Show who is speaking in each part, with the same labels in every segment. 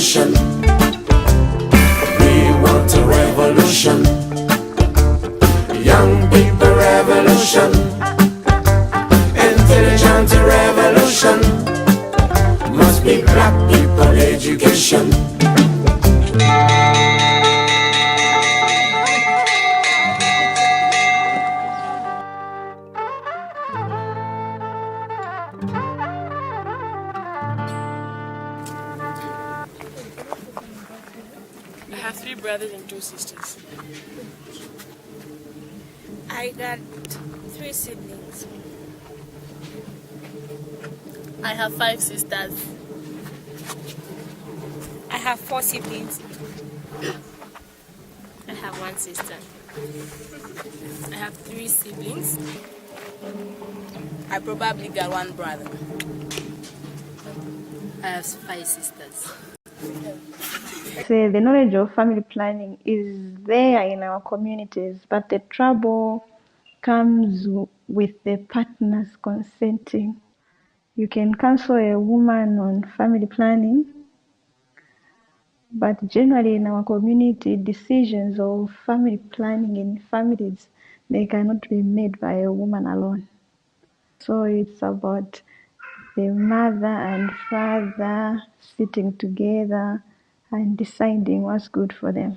Speaker 1: education. We want a revolution. Young people revolution. Intelligent revolution. Must be black people education.
Speaker 2: I have 3 brothers and 2 sisters.
Speaker 3: I got 3 siblings.
Speaker 2: I have 5 sisters.
Speaker 3: I have 4 siblings.
Speaker 2: I have 1 sister. I have 3 siblings. I probably got 1 brother. I have 5 sisters.
Speaker 4: Say the knowledge of family planning is there in our communities, but the trouble comes with the partners consenting. You can counsel a woman on family planning, but generally in our community, decisions of family planning in families, they cannot be made by a woman alone. So it's about the mother and father sitting together and deciding what's good for them.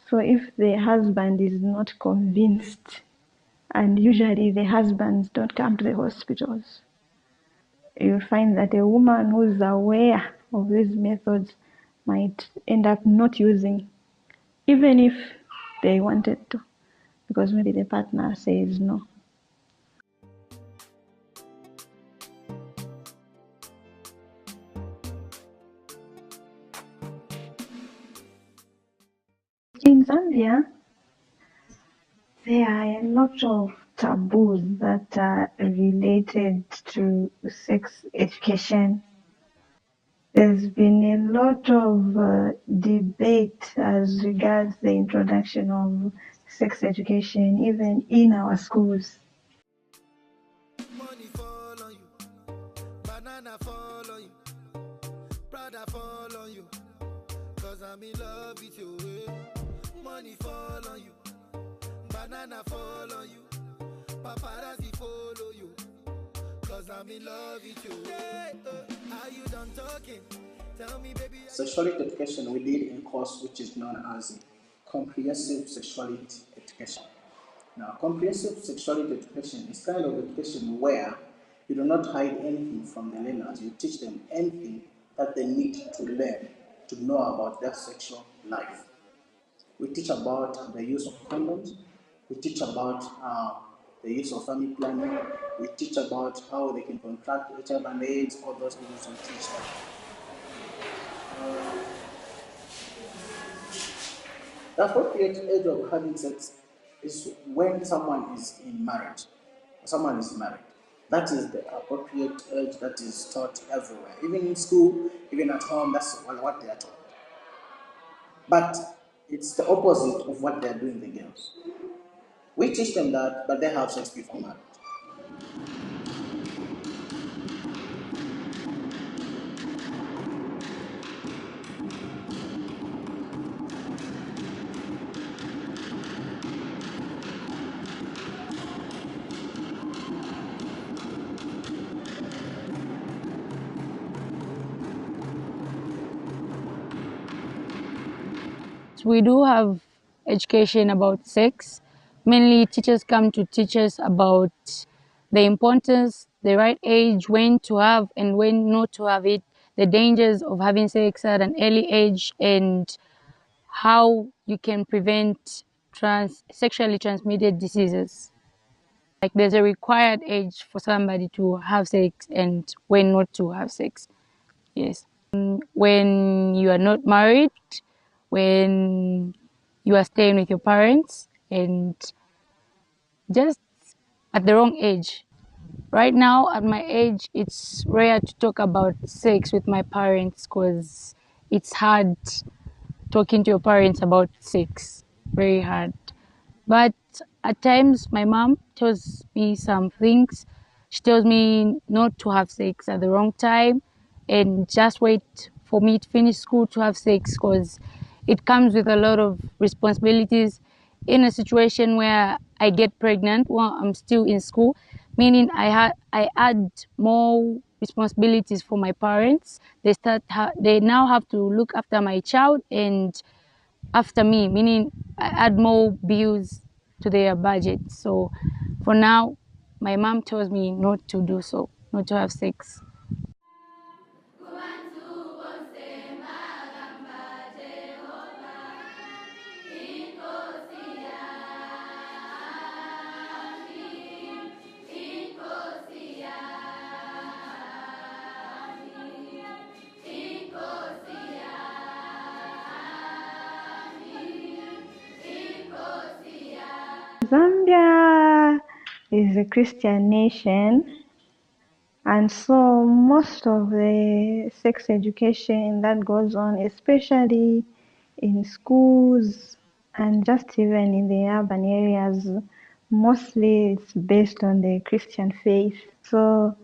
Speaker 4: So if the husband is not convinced, and usually the husbands don't come to the hospitals, you'll find that a woman who's aware of these methods might end up not using, even if they wanted to, because maybe the partner says no. In Zambia, there are a lot of taboos that are related to sex education. There's been a lot of debate as regards the introduction of sex education, even in our schools.
Speaker 5: Money fall on you, banana fall on you, Prada fall on you, cause I'm in love with you. Money fall on you, banana fall on you, paparazzi follow you, cause I'm in love with you. Are you done talking? Tell me, baby.
Speaker 6: Sexuality education we did in course which is known as comprehensive sexuality education. Now, comprehensive sexuality education is kind of education where you do not hide anything from the learners. You teach them anything that they need to learn to know about their sexual life. We teach about the use of condoms. We teach about the use of family planning. We teach about how they can contract HIV and AIDS, all those things we teach them. The appropriate age of having sex is when someone is in marriage. Someone is married. That is the appropriate age that is taught everywhere. Even in school, even at home, that's what they are taught. But it's the opposite of what they are doing, the girls. We teach them that, but they have sex before marriage.
Speaker 7: We do have education about sex. Mainly teachers come to teach us about the importance, the right age, when to have and when not to have it, the dangers of having sex at an early age, and how you can prevent sexually transmitted diseases. Like there's a required age for somebody to have sex and when not to have sex. Yes. When you are not married, when you are staying with your parents, and just at the wrong age. Right now, at my age, it's rare to talk about sex with my parents because it's hard talking to your parents about sex. Very hard. But at times, my mom tells me some things. She tells me not to have sex at the wrong time and just wait for me to finish school to have sex, because it comes with a lot of responsibilities. In a situation where I get pregnant while I'm still in school, meaning I add more responsibilities for my parents. They now have to look after my child and after me, meaning I add more bills to their budget. So for now, my mom tells me not to do so, not to have sex.
Speaker 4: Zambia is a Christian nation, and so most of the sex education that goes on, especially in schools and just even in the urban areas, mostly it's based on the Christian faith. So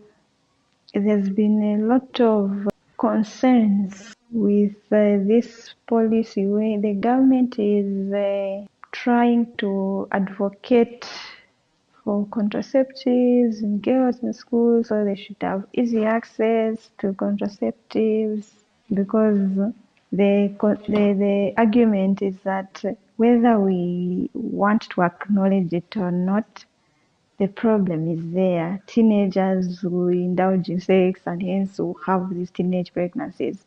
Speaker 4: there's been a lot of concerns with this policy where the government is trying to advocate for contraceptives in girls in school, so they should have easy access to contraceptives, because the argument is that whether we want to acknowledge it or not, the problem is there. Teenagers who indulge in sex and hence who have these teenage pregnancies.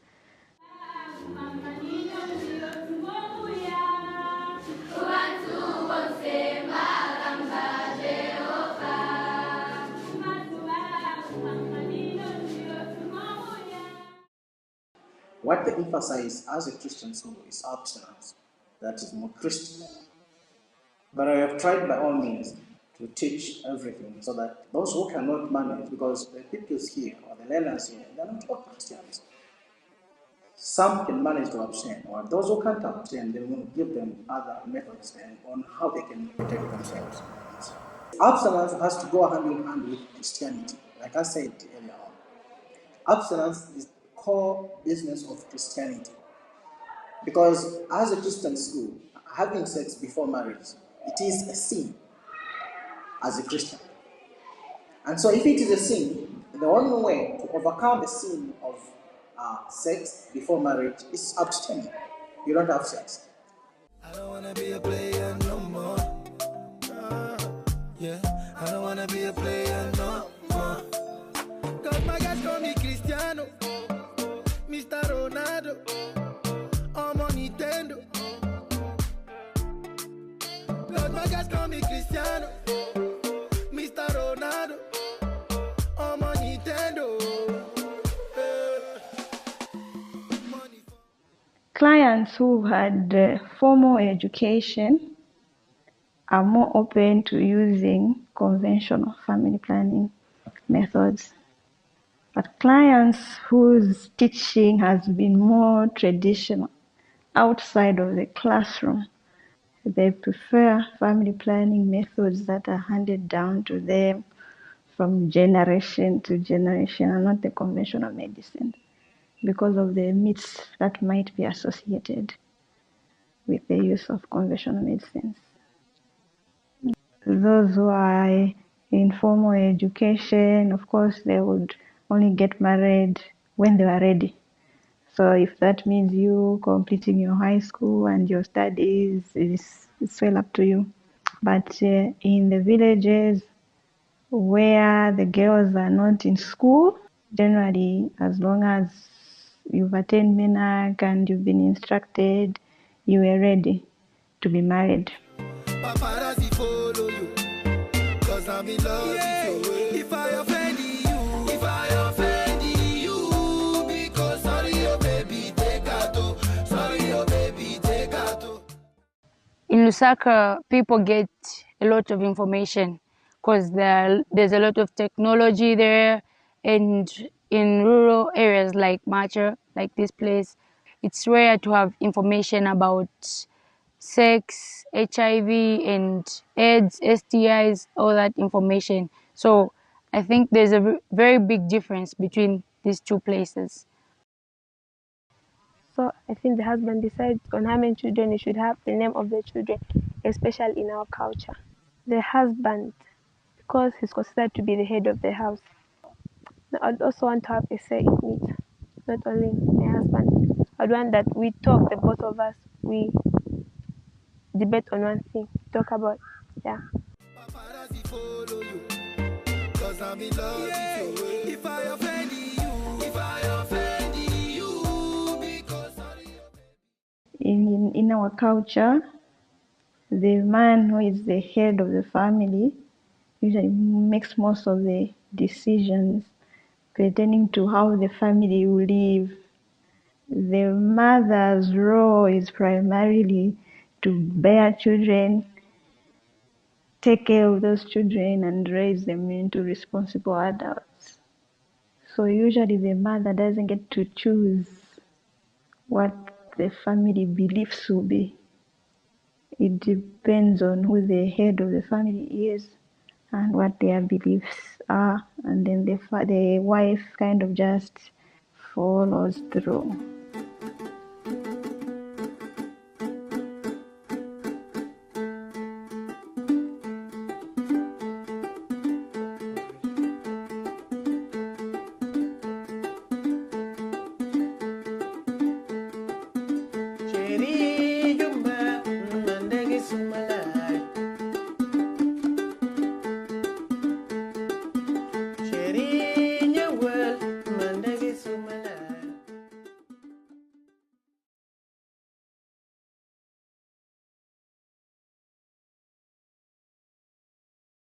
Speaker 6: What they emphasize as a Christian school is abstinence. That is more Christian. But I have tried by all means to teach everything so that those who cannot manage, because the people here or the learners here, they're not all Christians. Some can manage to abstain, or those who can't abstain, they will give them other methods on how they can protect themselves. Abstinence has to go hand in hand with Christianity, like I said earlier on. Abstinence is the core business of Christianity. Because as a Christian school, having sex before marriage, it is a sin as a Christian. And so if it is a sin, the only way to overcome the sin of sex before marriage is abstaining. You don't have sex.
Speaker 5: I don't wanna be a player no more. Yeah, I don't wanna be a player no more. Cause my guys call me Cristiano, Mr. Ronaldo, I'm on Nintendo. Cause my guys call me Cristiano, Mr. Ronaldo, I'm on Nintendo.
Speaker 4: Clients who had formal education are more open to using conventional family planning methods. But clients whose teaching has been more traditional, outside of the classroom, they prefer family planning methods that are handed down to them from generation to generation, and not the conventional medicine, because of the myths that might be associated with the use of conventional medicines. Those who are in formal education, of course, they would only get married when they are ready. So if that means you completing your high school and your studies, it's well up to you. But in the villages where the girls are not in school, generally, as long as you've attained MENAC and you've been instructed, you are ready to be married.
Speaker 5: Paparazzi follow you, cause I'm in love with you. If I offend you, because sorry, oh baby, take out. Sorry, oh baby, take out.
Speaker 7: In Lusaka, people get a lot of information because there's a lot of technology there, and in rural areas like Macha, like this place, it's rare to have information about sex, HIV, and AIDS, STIs, all that information. So I think there's a very big difference between these two places.
Speaker 8: So I think the husband decides on how many children he should have, the name of the children, especially in our culture. The husband, because he's considered to be the head of the house, I'd also want to have a say in it, not only my husband. I'd want that we talk, the both of us, we debate on one thing, talk about, yeah.
Speaker 5: Paparazzi follow you, 'cause I'm in love with you. If I offend you, because sorry.
Speaker 4: In our culture, the man who is the head of the family usually makes most of the decisions pertaining to how the family will live. The mother's role is primarily to bear children, take care of those children, and raise them into responsible adults. So usually the mother doesn't get to choose what the family beliefs will be. It depends on who the head of the family is and what their beliefs are, and then the wife kind of just follows through.